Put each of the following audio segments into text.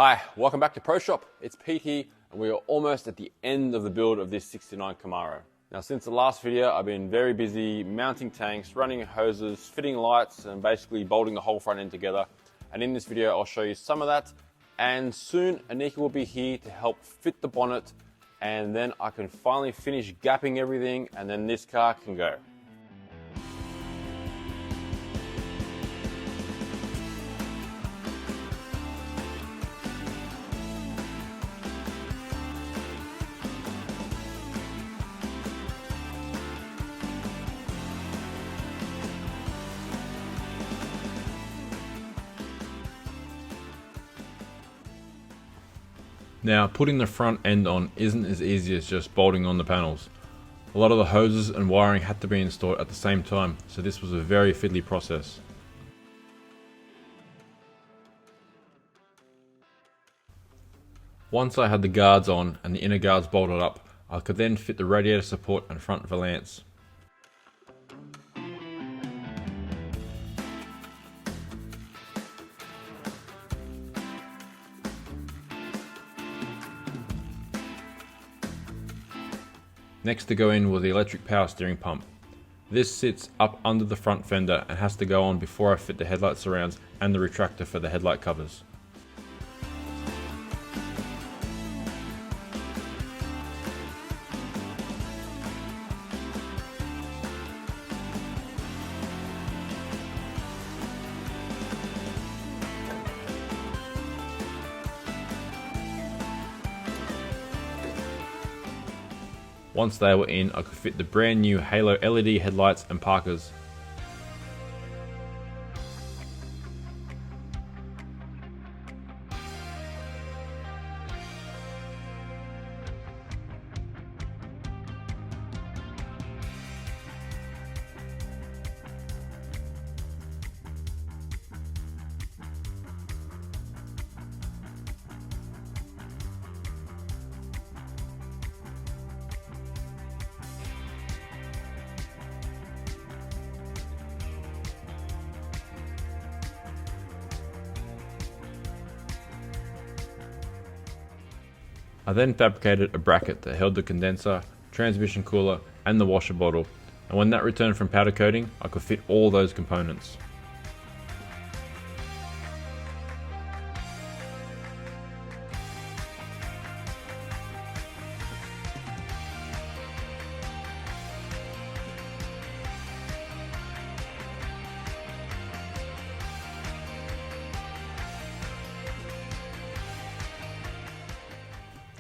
Hi, welcome back to Pro Shop. It's Pete here, and we are almost at the end of the build of this 69 Camaro. Now, since the last video, I've been very busy mounting tanks, running hoses, fitting lights, and basically bolting the whole front end together. And in this video, I'll show you some of that. And soon, Anika will be here to help fit the bonnet, and then I can finally finish gapping everything, and then this car can go. Now, putting the front end on isn't as easy as just bolting on the panels. A lot of the hoses and wiring had to be installed at the same time, so this was a very fiddly process. Once I had the guards on and the inner guards bolted up, I could then fit the radiator support and front valance. Next to go in was the electric power steering pump. This sits up under the front fender and has to go on before I fit the headlight surrounds and the retractor for the headlight covers. Once they were in, I could fit the brand new Halo LED headlights and parkers. I then fabricated a bracket that held the condenser, transmission cooler, and the washer bottle, and when that returned from powder coating, I could fit all those components.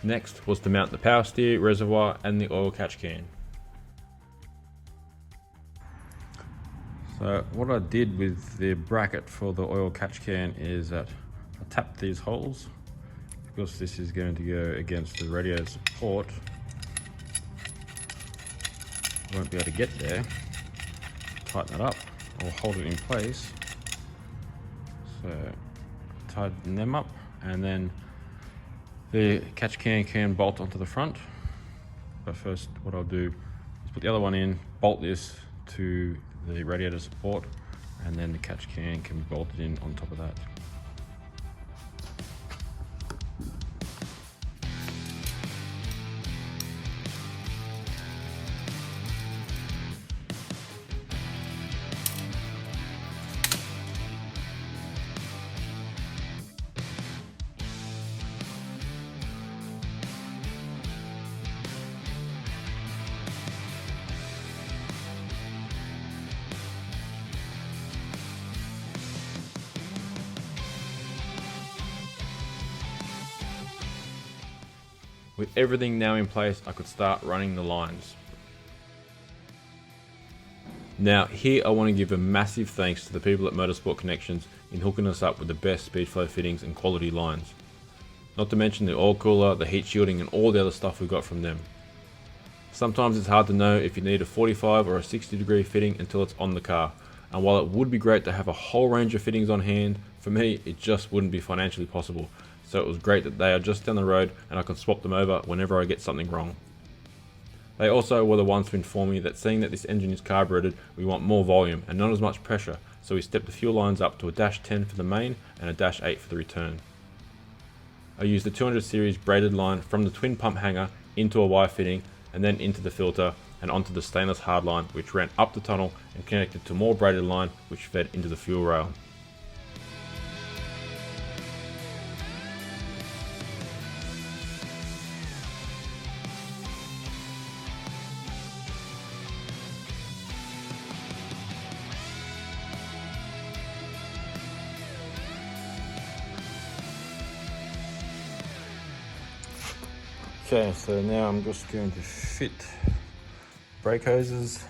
Next was to mount the power steer, reservoir, and the oil catch can. So what I did with the bracket for the oil catch can is that I tapped these holes, because this is going to go against the radiator support. I won't be able to get there. Tighten it up or hold it in place. So tighten them up, and then the catch can bolt onto the front. But first, what I'll do is put the other one in, bolt this to the radiator support, and then the catch can be bolted in on top of that. With everything now in place, I could start running the lines. Now here I want to give a massive thanks to the people at Motorsport Connections in hooking us up with the best Speedflow fittings and quality lines. Not to mention the oil cooler, the heat shielding, and all the other stuff we got from them. Sometimes it's hard to know if you need a 45 or a 60-degree fitting until it's on the car, and while it would be great to have a whole range of fittings on hand, for me it just wouldn't be financially possible. So it was great that they are just down the road and I can swap them over whenever I get something wrong. They also were the ones to inform me that seeing that this engine is carbureted, we want more volume and not as much pressure, so we stepped the fuel lines up to a -10 for the main and a -8 for the return. I used the 200 series braided line from the twin pump hanger into a wire fitting and then into the filter and onto the stainless hard line, which ran up the tunnel and connected to more braided line which fed into the fuel rail. Okay, so now I'm just going to fit brake hoses.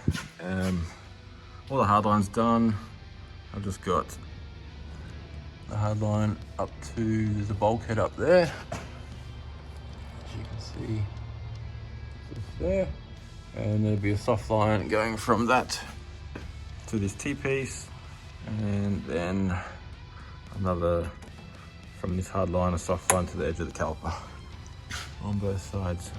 All the hard line's done. I've just got the hard line up to the bulkhead up there. As you can see, just there. And there'll be a soft line going from that to this T-piece. And then another from this hard line, a soft line to the edge of the caliper. On both sides.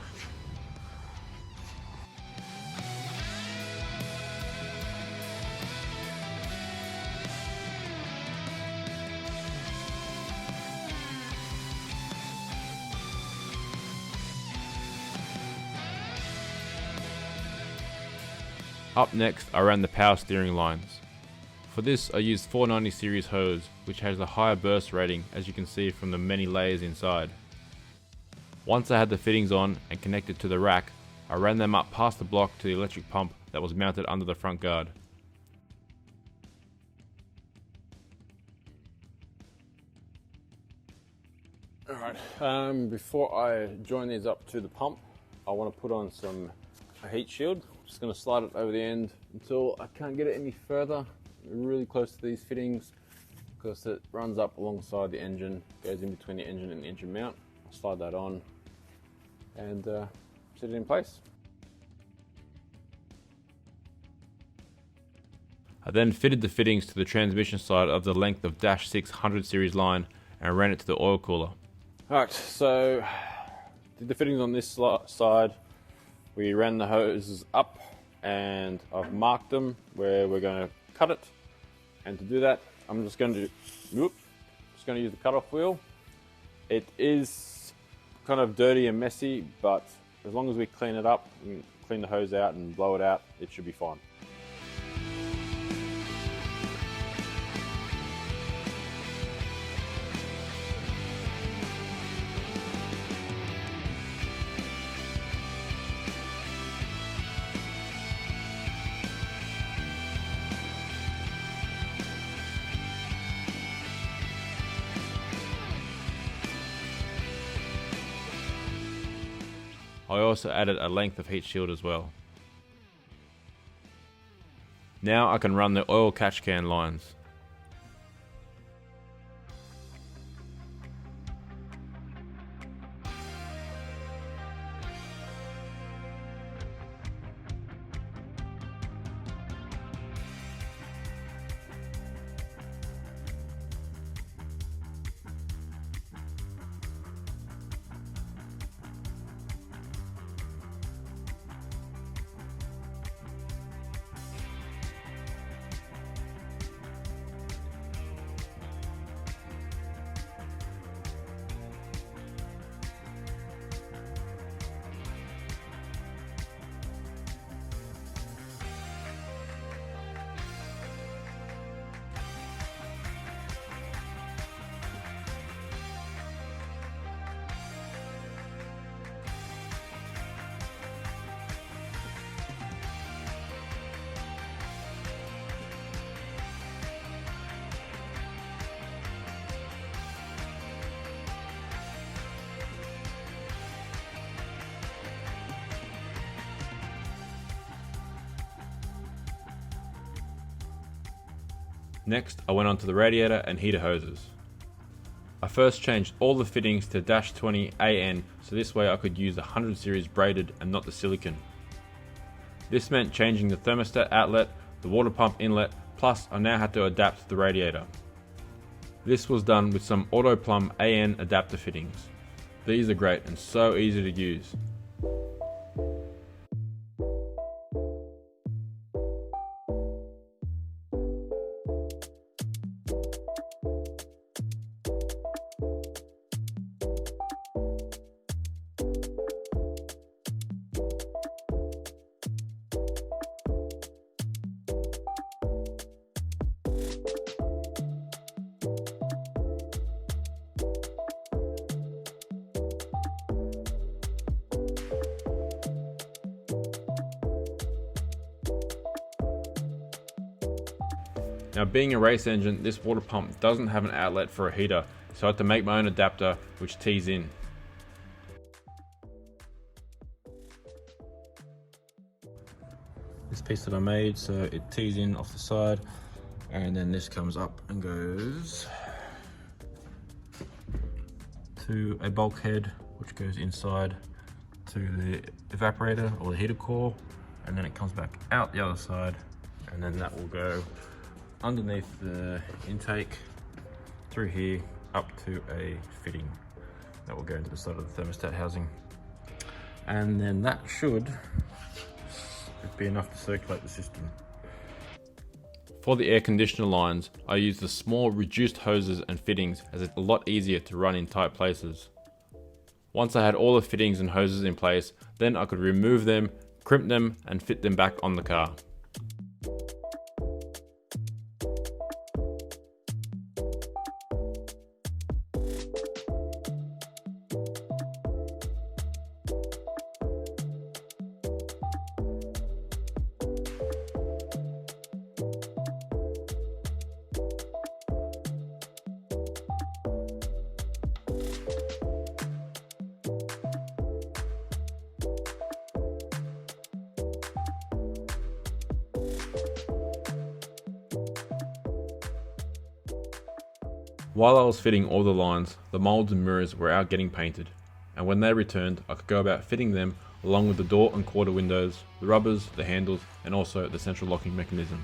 Up next, I ran the power steering lines. For this, I used 490 series hose, which has a higher burst rating, as you can see from the many layers inside. Once I had the fittings on and connected to the rack, I ran them up past the block to the electric pump that was mounted under the front guard. Alright, before I join these up to the pump, I want to put on a heat shield. I'm just going to slide it over the end until I can't get it any further, really close to these fittings, because it runs up alongside the engine, goes in between the engine and the engine mount. I'll slide that on and set it in place. I then fitted the fittings to the transmission side of the length of -6 100 series line and ran it to the oil cooler. Alright, so did the fittings on this side. We ran the hoses up and I've marked them where we're going to cut it. And to do that, I'm just going to use the cutoff wheel. It is kind of dirty and messy, but as long as we clean it up and clean the hose out and blow it out, it should be fine. I also added a length of heat shield as well. Now I can run the oil catch can lines. Next, I went on to the radiator and heater hoses. I first changed all the fittings to -20 AN so this way I could use the 100 series braided and not the silicone. This meant changing the thermostat outlet, the water pump inlet, plus I now had to adapt the radiator. This was done with some Auto Plumb AN adapter fittings. These are great and so easy to use. Now, being a race engine, this water pump doesn't have an outlet for a heater, so I had to make my own adapter which tees in. This piece that I made, so it tees in off the side, and then this comes up and goes to a bulkhead which goes inside to the evaporator or the heater core, and then it comes back out the other side, and then that will go underneath the intake through here up to a fitting that will go into the side of the thermostat housing, and then that should be enough to circulate the system. For the air conditioner lines, I use the small reduced hoses and fittings as it's a lot easier to run in tight places. Once I had all the fittings and hoses in place, then I could remove them, crimp them and fit them back on the car. While I was fitting all the lines, the molds and mirrors were out getting painted, and when they returned I could go about fitting them along with the door and quarter windows, the rubbers, the handles and also the central locking mechanism.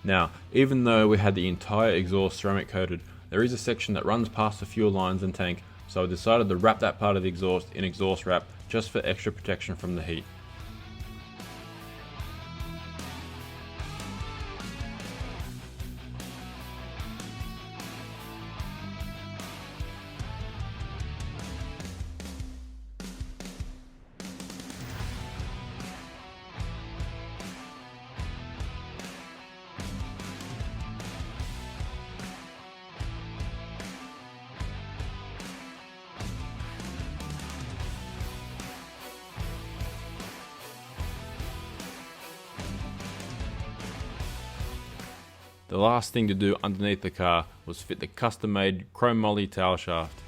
Now, even though we had the entire exhaust ceramic coated, there is a section that runs past the fuel lines and tank, so I decided to wrap that part of the exhaust in exhaust wrap just for extra protection from the heat. The last thing to do underneath the car was fit the custom made chrome moly tail shaft.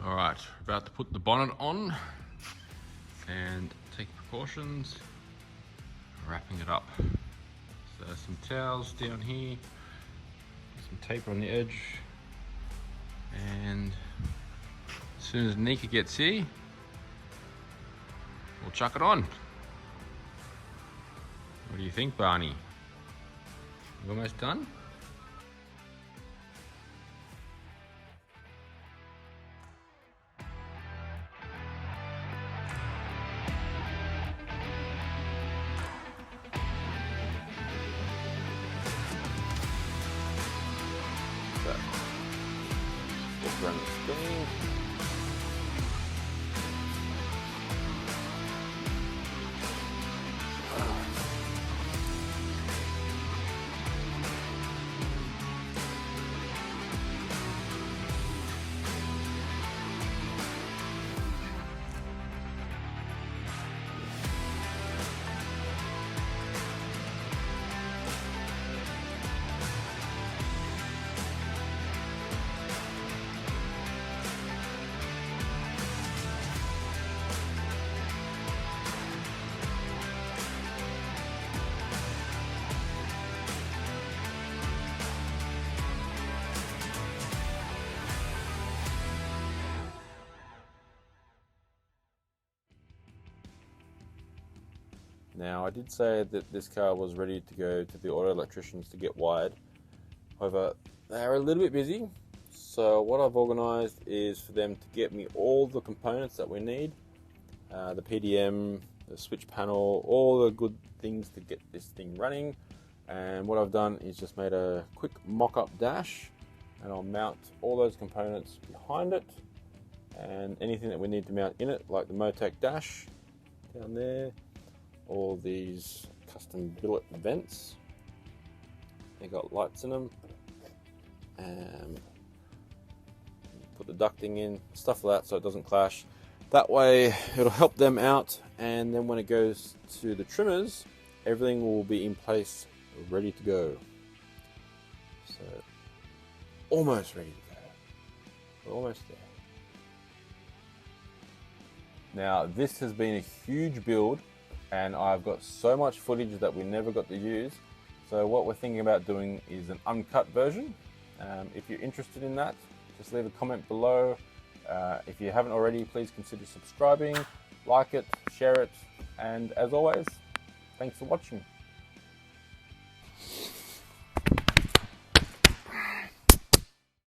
Alright, about to put the bonnet on and take precautions, wrapping it up. So some towels down here, some tape on the edge, and as soon as Anika gets here, we'll chuck it on. What do you think, Barney? You almost done? Just run the screen. Now, I did say that this car was ready to go to the auto electricians to get wired. However, they're a little bit busy. So what I've organised is for them to get me all the components that we need. The PDM, the switch panel, all the good things to get this thing running. And what I've done is just made a quick mock-up dash, and I'll mount all those components behind it, and anything that we need to mount in it, like the Motec dash down there, all these custom billet vents, they got lights in them, and put the ducting in, stuff like that, so it doesn't clash. That way it'll help them out, and then when it goes to the trimmers, everything will be in place, ready to go. So almost ready to go. We're almost there. Now this has been a huge build, and I've got so much footage that we never got to use. So what we're thinking about doing is an uncut version. If you're interested in that, just leave a comment below. If you haven't already, please consider subscribing, like it, share it, and as always, thanks for watching.